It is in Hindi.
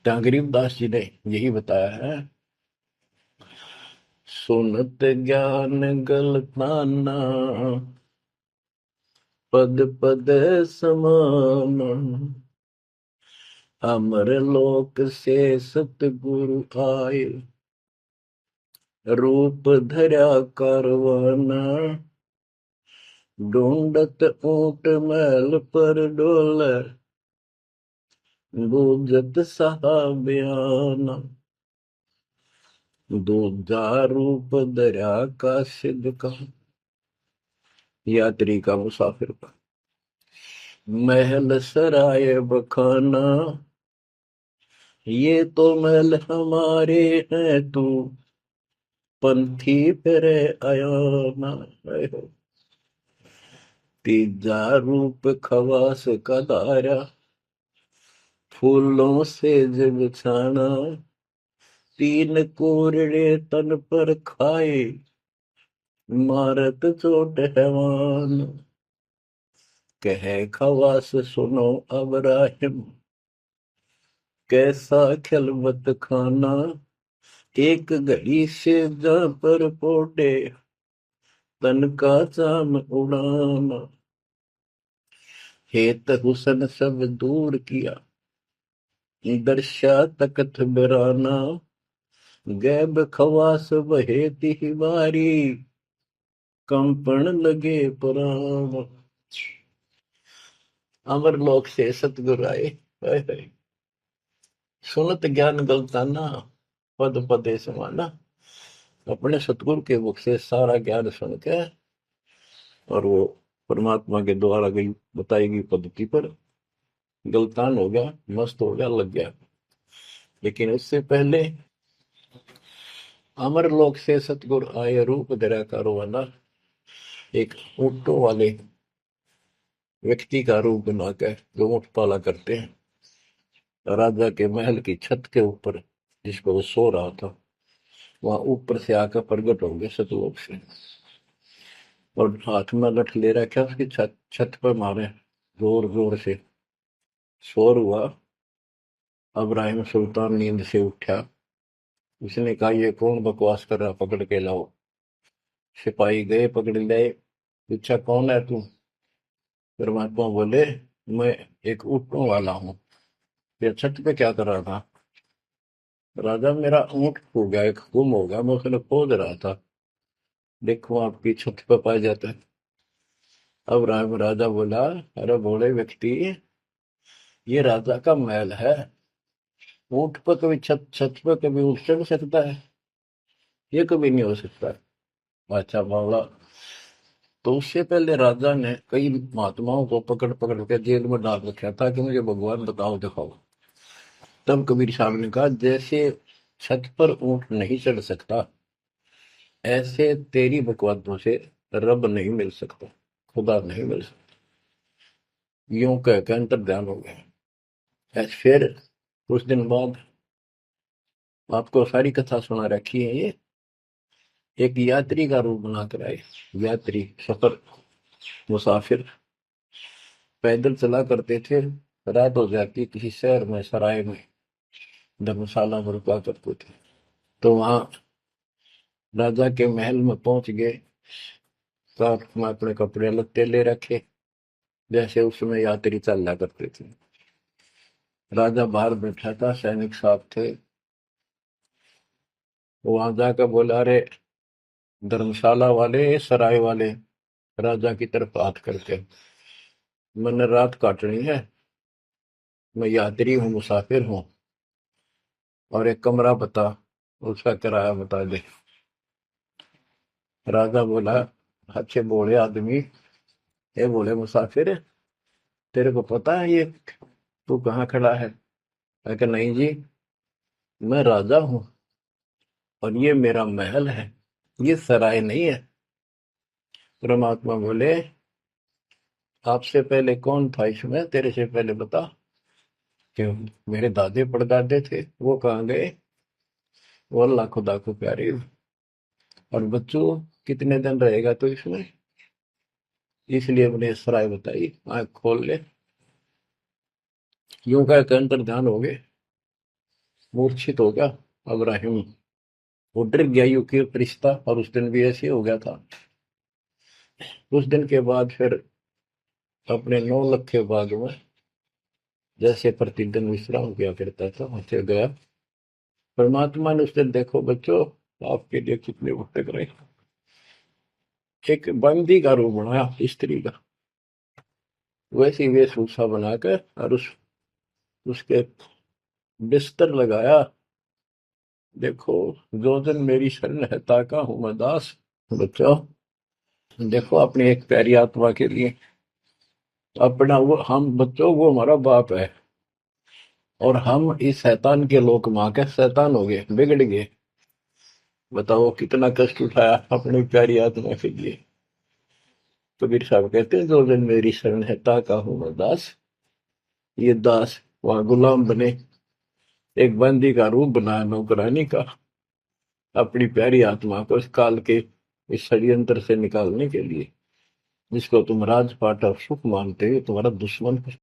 जहाँ गरीबदास जी ने यही बताया है, सुनत ज्ञान गलताना, पद पद समान, अमर लोक से सतगुरु आए, रूप धरा करवाना, ढूंढत ऊंट महल पर डोले, बूझत साहबियाना, दूजा रूप धरा का सिद्ध का, यात्री का मुसाफिर का, महल सराय बखाना, ये तो महल हमारे हैं, तू पंथी फिर आया ना। तीजा रूप खवास का दायरा, फूलों से जग छाना, तीन कोरड़े तन पर खाए, मारत चोट हैवान, कहे खवास सुनो अब राहिम, कैसा खिलवत खाना, एक घड़ी से जा पर पोटे, तन का चाम उड़ाना, हेत हुसन सब दूर किया, दर्शा तकत बिराना, गैब खवास बहे तिहवारी, कंपन लगे पुराण, अमर लोक से सतगुरु आए, हाय हाय। सुनत ज्ञान गलताना, पद पदे समाना, अपने सतगुरु के मुख से सारा ज्ञान सुन के, और वो परमात्मा के द्वारा गई बताई गई पद्धति पर गलतान हो गया, मस्त हो गया, लग गया। लेकिन उससे पहले अमर लोक से सतगुरु आए, रूप धरा कारवाना, एक ऊंटों वाले व्यक्ति का रूप बनाकर जो ऊंट पाला करते हैं, राजा के महल की छत के ऊपर जिस पर वो सो रहा था, वहां ऊपर से आकर प्रकट हो गए सतलोक से, और हाथ में लठ ले रखा, उसकी छत छत पर मारे जोर जोर से, शोर हुआ। अब्राहिम सुल्तान नींद से उठा, उसने कहा ये कौन बकवास कर रहा, पकड़ के लाओ। सिपाही गए, पकड़ लाए, पूछा कौन है तू। परमात्मा बोले मैं एक ऊँटों वाला हूँ, ये छत पे क्या कर रहा था। राजा मेरा ऊँट खो गया, एक गुम हो गया, मैं उसने खोज रहा था, देखो आपकी छत पे पाया जाता है। अब राजा बोला, अरे भोले व्यक्ति, ये राजा का महल है, ऊँट पर कभी छत छत पर कभी ऊँट चढ़ सकता है, ये कभी नहीं हो सकता। अच्छा बावला, तो उससे पहले राजा ने कई महात्माओं को पकड़ पकड़ के जेल में डाल रखा था कि मुझे भगवान बताओ दिखाओ। तब कबीर साहब ने कहा, जैसे छत पर ऊँट नहीं चढ़ सकता, ऐसे तेरी बकवादों से रब नहीं मिल सकता, खुदा नहीं मिल सकता। यूं कह के अंतर ध्यान हो गया। ऐसे फिर कुछ दिन बाद आपको सारी कथा सुना रखी है, ये एक यात्री का रूप बनाकर आए। यात्री सफर, मुसाफिर पैदल चला करते थे, रात हो जाती किसी शहर में, सराय में, धर्मशाला में रुका करते थे। तो वहां राजा के महल में पहुंच गए, साथ में अपने कपड़े लत्ते ले रखे, जैसे उसमें यात्री चला करते थे। राजा बाहर बैठा था, सैनिक साहब थे, वहां जाकर बोला, अरे धर्मशाला वाले, सराय वाले, राजा की तरफ हाथ करके, मैंने रात काटनी है, मैं यात्री हूँ, मुसाफिर हूँ, और एक कमरा बता, उसका किराया बता दे। राजा बोला, अच्छे बोले आदमी, ये बोले मुसाफिर, तेरे को पता है ये तू कहाँ खड़ा है। मैं कहा नहीं जी, मैं राजा हूँ, और ये मेरा महल है, ये सराय नहीं है। परमात्मा बोले, आपसे पहले कौन था इसमें, तेरे से पहले बता, क्यों मेरे दादे परदादे थे, वो कहाँ गए, वो अल्लाह खुदा को प्यारे। और बच्चों, कितने दिन रहेगा तो इसमें, इसलिए मैंने सराय बताई, आंख खोल ले। यूं का अंतर ध्यान हो गए। मूर्छित हो गया अब्राहिम। वो डर गया यूं कि फरिश्ता, और उस दिन भी ऐसे ही हो गया था। उस दिन के बाद फिर अपने 9 लाख के बाग में जैसे प्रतिदिन विश्राम किया करता था वैसे गया। परमात्मा ने उस दिन, देखो बच्चों, आपके लिए कितने भटक रहे, एक बंदी का रूप बनाया स्त्री का, वैसी वेशभूषा बनाकर, और उसके बिस्तर लगाया। देखो, जो दिन मेरी शरण है ताका हूं मैं दास। बच्चों, देखो अपनी एक प्यारी आत्मा के लिए अपना, वो हम बच्चों, वो हमारा बाप है, और हम इस शैतान के लोक मां के शैतान हो गए, बिगड़ गए। बताओ कितना कष्ट उठाया अपनी प्यारी आत्मा के लिए। कबीर साहब कहते हैं, जो दिन मेरी शरण है ताका हूं मैं दास। ये दास वहां गुलाम बने, एक बंदी का रूप बनाया नौकरानी का, अपनी प्यारी आत्मा को इस काल के इस षड्यंत्र से निकालने के लिए। जिसको तुम राजपाट और सुख मानते हो, तुम्हारा दुश्मन